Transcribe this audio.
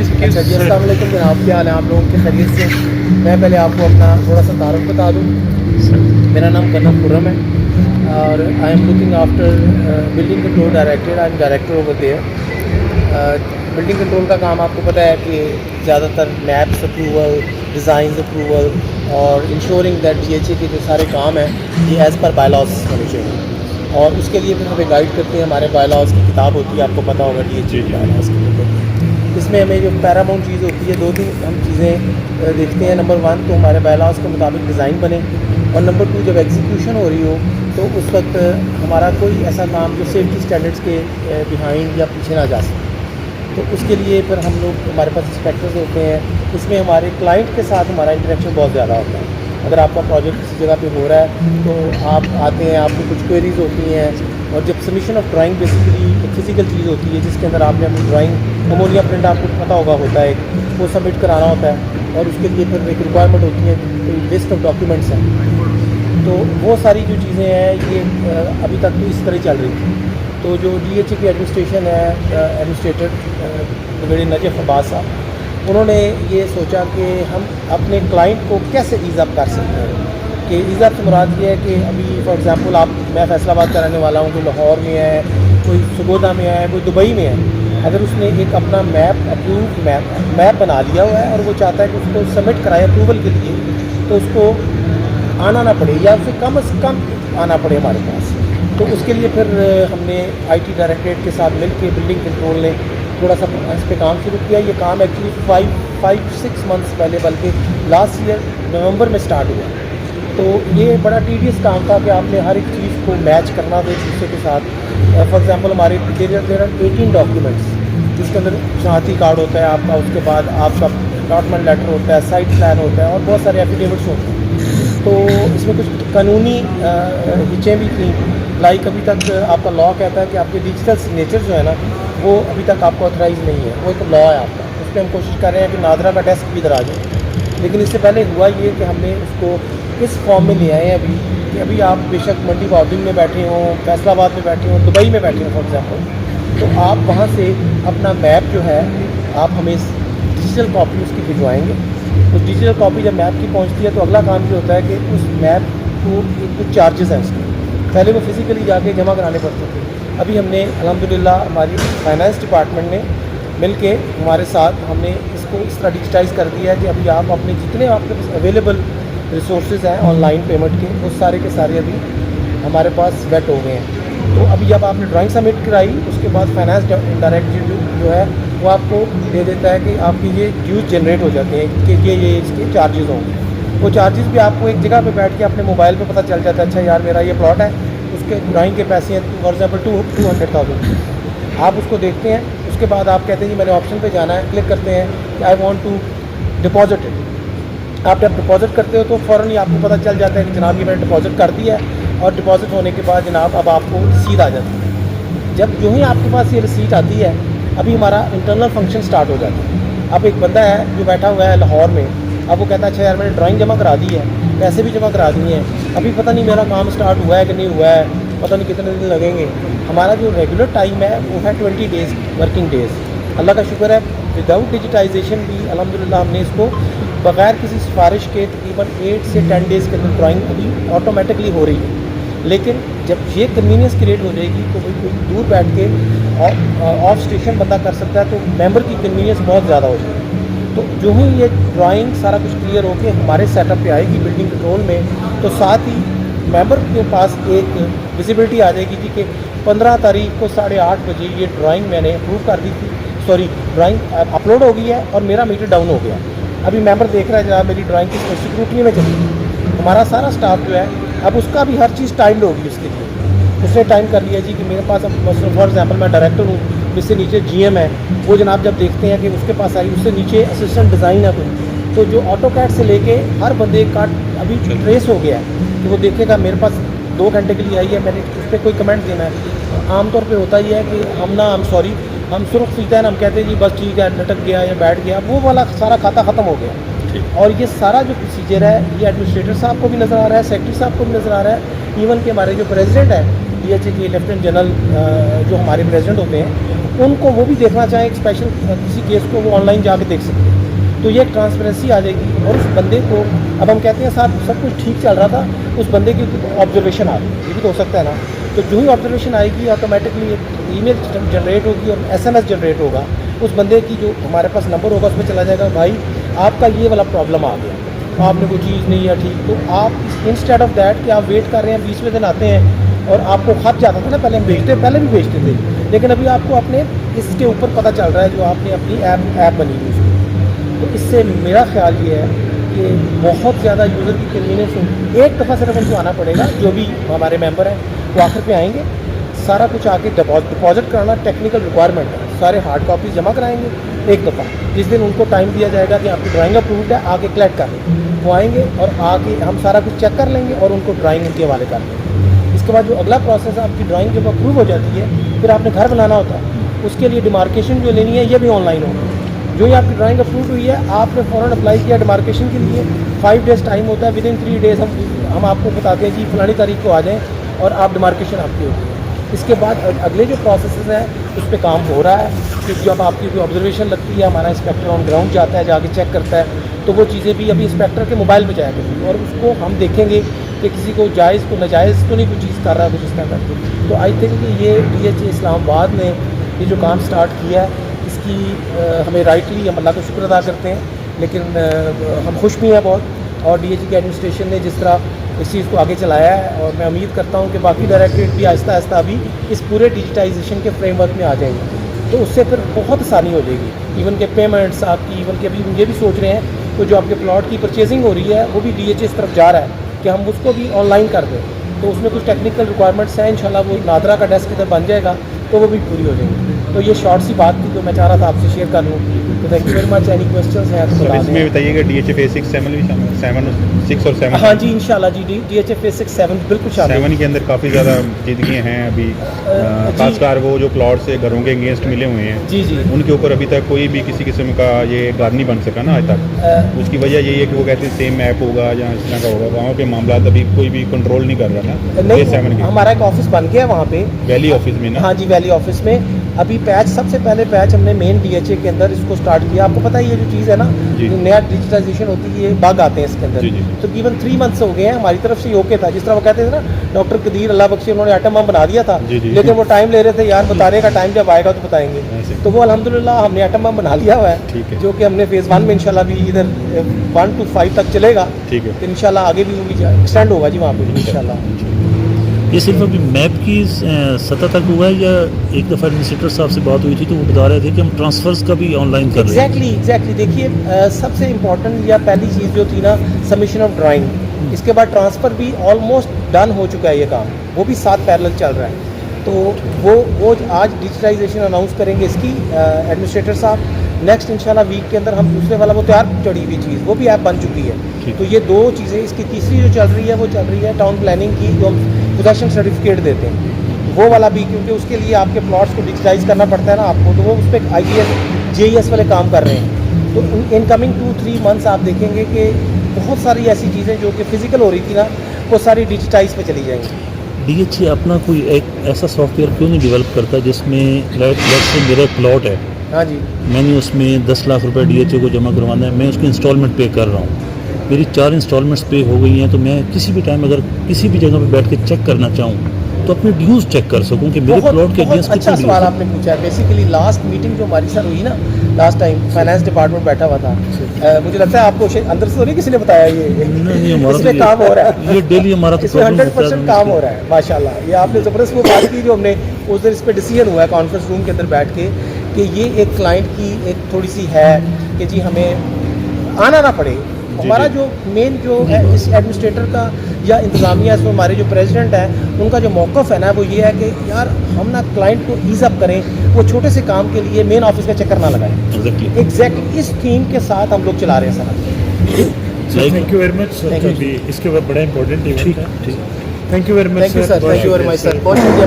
اچھا جی، السلام علیکم جناب، کیا حال ہے آپ لوگوں کی خیریت سے؟ میں پہلے آپ کو اپنا تھوڑا سا تعارف بتا دوں. میرا نام کنم خرم ہے اور I am looking after building control director. I am director over there. Building control کا کام آپ کو پتہ ہے کہ زیادہ تر میپس اپروول، ڈیزائنز اپروول اور ensuring that D H A کے جو سارے کام ہیں یہ ایز پر بائی لاز ہونے چاہیے. اور اس کے لیے پھر ہمیں گائیڈ کرتے ہیں. ہمارے بائی لاز کی کتاب ہوتی ہے، آپ کو پتہ ہوگا ڈی ایچ اے کی بائی لاز کے اوپر. اس میں ہمیں جو پیراماؤنٹ چیز ہوتی ہے، دو تین ہم چیزیں دیکھتے ہیں. نمبر 1 تو ہمارے بائی لاز کے مطابق ڈیزائن بنے، اور نمبر 2 جب ایگزیکیوشن ہو رہی ہو تو اس وقت ہمارا کوئی ایسا کام جو سیفٹی اسٹینڈرڈس کے بیہائنڈ یا پیچھے نہ جا سکے. تو اس کے لیے پھر ہم لوگ، ہمارے پاس انسپیکٹرز ہوتے ہیں. اس میں ہمارے کلائنٹ کے ساتھ ہمارا انٹریکشن بہت زیادہ ہوتا ہے. اگر آپ کا پروجیکٹ کسی جگہ پہ ہو رہا ہے تو آپ آتے ہیں، آپ کو کچھ کوئریز ہوتی ہیں، اور جب سبمیشن آف ڈرائنگ بیسیکلی ایک فزیکل چیز ہوتی ہے جس کے اندر آپ نے اپنی ڈرائنگ امونیا پرنٹ آپ کو پتہ ہوتا ہے وہ سبمٹ کرانا ہوتا ہے. اور اس کے لیے پھر ایک ریکوائرمنٹ ہوتی ہے، لسٹ آف ڈاکیومنٹس ہیں. تو وہ ساری جو چیزیں ہیں یہ ابھی تک تو اس طرح چل رہی تھی. تو جو ڈی ایچ اے کی ایڈمنسٹریشن ہے، ایڈمنسٹریٹر بڑے نجف عباس صاحب، انہوں نے یہ سوچا کہ ہم اپنے کلائنٹ کو کیسے ایز اپ کر سکتے ہیں. کہ ایز اپ سے مراد یہ ہے کہ ابھی فار ایگزامپل میں فیصل آباد کا رہنے والا ہوں، کوئی لاہور میں ہے، کوئی سگودا میں ہے، کوئی دبئی میں ہے. اگر اس نے ایک اپنا میپ اپروو میپ بنا لیا ہوا ہے اور وہ چاہتا ہے کہ اس کو سبمٹ کرائے اپروول کے لیے، تو اس کو آنا نہ پڑے یا اسے کم از کم آنا پڑے ہمارے پاس. تو اس کے لیے پھر ہم نے آئی ٹی ڈائریکٹریٹ کے ساتھ مل کے بلڈنگ کنٹرول نے تھوڑا سا اس پہ کام شروع کیا. یہ کام ایکچولی 5-6 منتھس پہلے، بلکہ لاسٹ ایئر نومبر میں سٹارٹ ہوا. تو یہ بڑا ٹیڈیس کام تھا کہ آپ نے ہر ایک چیز کو میچ کرنا تھا ایک دوسرے کے ساتھ. فار ایگزامپل ہمارے دیر آر 18 ڈاکیومنٹس جس کے اندر شناختی کارڈ ہوتا ہے آپ کا، اس کے بعد آپ کا الاٹمنٹ لیٹر ہوتا ہے، سائٹ پلان ہوتا ہے، اور بہت سارے ایفیڈیوٹس ہوتے ہیں. تو اس میں کچھ قانونی ہچیں بھی تھیں. لائک ابھی تک آپ کا لا کہتا ہے کہ آپ کے ڈیجیٹل سگنیچر جو ہے نا وہ ابھی تک آپ کو آتھرائز نہیں ہے. وہ ایک لا ہے آپ کا. اس پہ ہم کوشش کر رہے ہیں کہ نادرا کا ڈیسک بھی ادھر آ جائے. لیکن اس سے پہلے ہوا یہ کہ ہم نے اس کو اس فارم میں لے آئے ہیں ابھی کہ ابھی آپ بے شک منڈی باؤڈنگ میں بیٹھے ہوں، فیصل آباد میں بیٹھے ہوں، دبئی میں بیٹھے ہوں فار ایگزامپل، تو آپ وہاں سے اپنا میپ جو ہے آپ ہمیں ڈیجیٹل کاپی اس کی بھجوائیں گے. اس ڈیجیٹل کاپی جب میپ کی پہنچتی ہے تو اگلا کام یہ ہوتا ہے کہ اس میپ کو کچھ چارجز ہیں اس کے. پہلے وہ فزیکلی جا کے جمع کرانے پڑتے تھے. ابھی ہم نے الحمدللہ ہماری فائنانس ڈپارٹمنٹ نے مل کے ہمارے ساتھ ہم نے اس کو اس طرح ڈیجیٹائز کر دیا ہے کہ ابھی آپ اپنے جتنے آپ کے پاس اویلیبل ریسورسز ہیں آن لائن پیمنٹ کے، وہ سارے کے سارے ابھی ہمارے پاس ویٹ ہو گئے ہیں. تو ابھی جب آپ نے ڈرائنگ سبمٹ کرائی اس کے بعد فائنانس ڈائریکٹر جو ہے وہ آپ کو دے دیتا ہے کہ آپ کی یہ ڈیوز جنریٹ ہو جاتے ہیں کہ یہ اس کے چارجز ہوں گے. وہ چارجز بھی آپ کو ایک جگہ پہ بیٹھ کے اپنے موبائل پہ پتہ چل جاتا ہے. اچھا یار میرا یہ پلاٹ ہے، اس کے ڈرائنگ کے پیسے ہیں فار ایگزامپل 200,000. آپ اس کو دیکھتے ہیں. اس کے بعد آپ کہتے ہیں جی میں نے آپشن پہ جانا ہے، کلک کرتے ہیں کہ I want to deposit it. آپ جب ڈپازٹ کرتے ہو تو فوراً ہی آپ کو پتہ چل جاتا ہے کہ جناب یہ میں نے ڈپازٹ کر دیا ہے. اور ڈپازٹ ہونے کے بعد جناب اب آپ کو رسید آ جاتی ہے. جب جو ہی آپ کے پاس یہ رسید آتی ہے ابھی ہمارا انٹرنل فنکشن سٹارٹ ہو جاتا ہے. اب ایک بندہ ہے جو بیٹھا ہوا ہے لاہور میں، اب وہ کہتا ہے اچھا یار میں نے ڈرائنگ جمع کرا دی ہے، پیسے بھی جمع کرا دیے ہیں، ابھی پتہ نہیں میرا کام سٹارٹ ہوا ہے کہ نہیں ہوا ہے، پتہ نہیں کتنے دن لگیں گے. ہمارا جو ریگولر ٹائم ہے وہ ہے 20 ڈیز ورکنگ ڈیز. اللہ کا شکر ہے وداؤٹ ڈیجیٹائزیشن بھی الحمدللہ ہم نے اس کو بغیر کسی سفارش کے تقریباً 8 سے 10 ڈیز کے اندر ڈرائنگ ابھی آٹومیٹکلی ہو رہی ہے. لیکن جب یہ کنوینئنس کریٹ ہو جائے گی تو کوئی دور بیٹھ کے آف اسٹیشن بندہ کر سکتا ہے تو ممبر کی کنوینئنس بہت زیادہ ہو جائے گی. تو جو ہی یہ ڈرائنگ سارا کچھ کلیئر ہو کے ہمارے سیٹ اپ پہ آئے گی بلڈنگ کنٹرول میں، تو ساتھ ہی ممبر کے پاس ایک ویزیبلٹی آ جائے گی کہ 15 تاریخ کو 8:30 بجے یہ ڈرائنگ میں نے اپروو کر دی تھی، ڈرائنگ اپلوڈ ہو گئی ہے اور میرا میٹر ڈاؤن ہو گیا. ابھی ممبر دیکھ رہا ہے جناب میری ڈرائنگ کی اسکروٹنی میں چلی. ہمارا سارا اسٹاف جو ہے اب اس کا بھی ہر چیز ٹائمڈ ہوگی. اس کے لیے اس نے ٹائم کر لیا جی کہ میرے پاس اب فار ایگزامپل میں ڈائریکٹر ہوں، مجھ سے نیچے جی ایم ہے، وہ جناب جب دیکھتے ہیں کہ اس کے پاس آئی، اس سے نیچے اسسٹنٹ ڈیزائن ہے کوئی، تو جو آٹو کیٹ سے لے کے ہر بندے کا ابھی ٹریس ہو گیا ہے کہ وہ دیکھے گا میرے پاس 2 گھنٹے کے لیے آئی ہے، میں نے اس پہ کوئی کمنٹ دینا ہے. عام طور پہ ہوتا یہ ہے کہ ہم سرخ سیتا ہے نا، ہم کہتے ہیں جی بس ٹھیک ہے لٹک گیا یا بیٹھ گیا، وہ والا سارا کھاتا ختم ہو گیا. اور یہ سارا جو پروسیجر ہے یہ ایڈمنسٹریٹر صاحب کو بھی نظر آ رہا ہے، سیکرٹری صاحب کو بھی نظر آ رہا ہے، ایون کہ ہمارے جو پریزیڈنٹ ہے DHA के लेफ्टिनेंट जनरल जो हमारे प्रेसिडेंट होते हैं उनको वो भी देखना चाहें एक स्पेशल किसी केस को वो ऑनलाइन जाके देख सकते हैं, तो ये एक ट्रांसपेरेंसी आ जाएगी। और उस बंदे को अब हम कहते हैं साहब सब कुछ ठीक चल रहा था, उस बंदे की ऑब्जर्वेशन आ गई, ये भी तो हो सकता है ना। तो जो ही ऑब्जर्वेशन आएगी ऑटोमेटिकली एक ईमेल जनरेट होगी और SMS जनरेट होगा, उस बंदे की जो हमारे पास नंबर होगा उसमें चला जाएगा, भाई आपका ये वाला प्रॉब्लम आ गया, आपने कोई चीज़ नहीं है ठीक। तो आप इंस्टेड ऑफ दैट कि आप वेट कर रहे हैं 20वें दिन आते हैं और आपको खत जाता था ना, पहले हम भेजते पहले भी भेजते थे, लेकिन अभी आपको अपने इसके ऊपर पता चल रहा है जो आपने अपनी ऐप बनी हुई उसकी। तो इससे मेरा ख्याल ये है कि बहुत ज़्यादा यूज़र की कन्वीनियंस होगी। एक दफ़ा सिर्फ उनको आना पड़ेगा, जो भी हमारे मेंबर हैं वो आखिर पे आएंगे, सारा कुछ आके डिपॉजिट कराना टेक्निकल रिक्वायरमेंट है, सारे हार्ड कॉपीज जमा कराएंगे एक दफ़ा। जिस दिन उनको टाइम दिया जाएगा कि आपकी ड्राइंग अप्रूव्ड है आके कलेक्ट कर लें, वो आएंगे और आके हम सारा कुछ चेक कर लेंगे और उनको ड्राइंग उनके हवाले कर देंगे। इसके बाद जो अगला प्रोसेस है, आपकी ड्राइंग जब अप्रूव हो जाती है फिर आपने घर बनाना होता है, उसके लिए डिमार्केशन जो लेनी है ये भी ऑनलाइन होगा। जो ही आपकी ड्राइंग अप्रूव हुई है आपने फ़ौरन अप्लाई किया डिमार्केशन के लिए, 5 डेज़ टाइम होता है, विदिन 3 डेज़ हम आपको बताते हैं कि फलानी तारीख को आ जाएँ और आप डिमार्केशन आपकी होती है। इसके बाद अगले जो प्रोसेस हैं उस पर काम हो रहा है, कि जब आपकी कोई ऑब्जर्वेशन लगती है हमारा इंस्पेक्टर ऑन ग्राउंड जाता है, जाके चेक करता है, तो वो चीज़ें भी अभी इंस्पेक्टर के मोबाइल में जाया करेंगी और उसको हम देखेंगे कि किसी को जायज़ को नाजायज़ तो नहीं कोई चीज़ कर रहा है कुछ इस तरह करके। तो आई थिंक कि ये DHA इस्लामाबाद ने ये जो काम स्टार्ट किया है इसकी हमें राइटली हम अल्लाह का शुक्र अदा करते हैं, लेकिन हम खुश भी हैं बहुत। और DHA की एडमिनिस्ट्रेशन ने जिस तरह इस चीज़ को आगे चलाया है, और मैं उम्मीद करता हूँ कि बाकी डायरेक्टरेट भी आहिस्ता आहिस्ता अभी इस पूरे डिजिटाइजेशन के फ्रेमवर्क में आ जाएंगे, तो उससे फिर बहुत आसानी हो जाएगी। इवन के पेमेंट्स आपकी, इवन के अभी ये भी सोच रहे हैं तो जो आपके प्लॉट की परचेजिंग हो रही है वो भी DHA इस तरफ जा रहा है कि हम उसको भी ऑनलाइन कर दें, तो उसमें कुछ टेक्निकल रिक्वायरमेंट्स हैं, इंशाल्लाह वो नादरा का डेस्क इधर बन जाएगा तो वो भी पूरी हो जाएंगी। तो ये शॉर्ट सी बात थी जो मैं चाह रहा था आपसे शेयर कर लूँ। तो thank you very much. Any questions हैं तो बता दें। इसमें बताइएगा DHA phase 6, 7 भी शामिल, 7, 6 और 7? हाँ जी इंशाल्लाह जी, DHA phase 6, 7 बिल्कुल शामिल। 7 के अंदर काफ़ी ज़्यादा चीज़ें हैं अभी, खासकर वो जो प्लॉट से घरों के अगेंस्ट मिले हुए हैं जी जी, उनके ऊपर अभी तक कोई भी किसी किस्म का ये घर नहीं बन सका ना आज तक। उसकी वजह यही है कि वो कहते हैं सेम ऐप होगा या इस तरह का होगा, वहाँ पे मामला अभी कोई भी कंट्रोल नहीं कर रहा ना। नहीं 7 के हमारा एक ऑफिस बन गया वहाँ पे वैली ऑफिस में ना। हाँ जी वैली ऑफिस में अभी पैच, सबसे पहले पैच हमने मेन DHA के अंदर इसको स्टार्ट किया। आपको पता है ये जो चीज़ है ना, जो नया डिजिटाइजेशन होती है, ये बग आते हैं इसके अंदर, तो तकरीबन 3 मंथ्स हो गए हैं। हमारी तरफ से ओके था, जिस तरह वो कहते थे ना डॉक्टर कदीर अल्लाह बख्शे, उन्होंने आइटम बम बना दिया था, लेकिन वो टाइम ले रहे थे यार, बताने का टाइम जब आएगा तो बताएंगे। तो वो अल्हम्दुलिल्लाह हमने आइटम बम बना लिया हुआ है, जो कि हमने फेज़ 1 में इंशाल्लाह भी इधर 1 to 5 तक चलेगा, तो इंशाल्लाह आगे भी वो भी एक्सटेंड होगा जी वहाँ पे इंशाल्लाह। ये सिर्फ अभी मैप की सतह तक हुआ है या एक दफ़ा एडमिनिस्ट्रेटर साहब से बात हुई थी तो वो बता रहे थे कि हम ट्रांसफर्स का भी ऑनलाइन कर रहे हैं? एग्जैक्टली देखिए सबसे इम्पॉर्टेंट या पहली चीज़ जो थी ना सबमिशन ऑफ ड्राइंग, इसके बाद ट्रांसफ़र भी ऑलमोस्ट डन हो चुका है, ये काम वो भी साथ पैरेलल चल रहा है। तो वो आज डिजिटाइजेशन अनाउंस करेंगे इसकी एडमिनिस्ट्रेटर साहब। नेक्स्ट इंशाल्लाह वीक के अंदर हम दूसरे वाला वो तैयार चढ़ी हुई चीज़ वो भी ऐप बन चुकी है। तो ये 2 चीज़ें, इसकी तीसरी जो चल रही है वो चल रही है टाउन प्लानिंग की, जो हम पोजेशन सर्टिफिकेट देते हैं वो वाला भी, क्योंकि उसके लिए आपके प्लॉट्स को डिजिटाइज करना पड़ता है ना आपको, तो वो उस पर IGS JES वाले काम कर रहे हैं। तो इन कमिंग 2-3 मंथ्स आप देखेंगे कि बहुत सारी ऐसी चीज़ें जो कि फ़िज़िकल हो रही थी ना वो सारी डिजिटाइज पे चली जाएंगी। DHA अपना कोई एक ऐसा सॉफ्टवेयर क्यों नहीं डेवलप करता जिसमें लेट से मेरा प्लॉट है, हाँ जी, मैंने उसमें 10 लाख रुपए DHA को जमा करवाना है, मैं उसकी इंस्टॉलमेंट पे कर रहा हूँ, मेरी 4 इंस्टॉलमेंट्स पे हो गई हैं, तो मैं किसी भी टाइम अगर किसी भी जगह पे बैठ के चेक करना चाहूँ तो अपने ड्यूज़ चेक कर सकूँ कि मेरे प्लॉट के अगेंस्ट कितने अच्छा सवाल आपने पूछा है। बेसिकली लास्ट मीटिंग जो हमारी सर हुई ना लास्ट टाइम, फाइनेंस डिपार्टमेंट बैठा हुआ था, मुझे लगता है आपको अंदर से तो नहीं किसी ने बताया ये इसमें काम हो रहा है, ये डेली हमारा तो 100% काम हो रहा है माशाल्लाह। ये आपने ज़बरदस्त वो बात की जो हमने उस दिन इस पर डिसीजन हुआ है कॉन्फ्रेंस रूम के अंदर बैठ के, कि ये एक क्लाइंट की एक थोड़ी सी है कि जी हमें आना ना पड़े। हमारा जो मेन जो है इस एडमिनिस्ट्रेटर का या इंतज़ामिया इसमें हमारे जो प्रेसिडेंट हैं उनका जो मौक़िफ़ है ना वो ये है कि यार हम ना क्लाइंट को ईज़ अप करें, वो छोटे से काम के लिए मेन ऑफिस का चक्कर ना लगाएं। एग्जैक्टली इस थीम के साथ हम लोग चला रहे हैं sir. Thank you very much sir, इसके बाद बड़ा इंपॉर्टेंट इवेंट है। Thank you very much sir, thank you very much sir, बहुत शुक्रिया।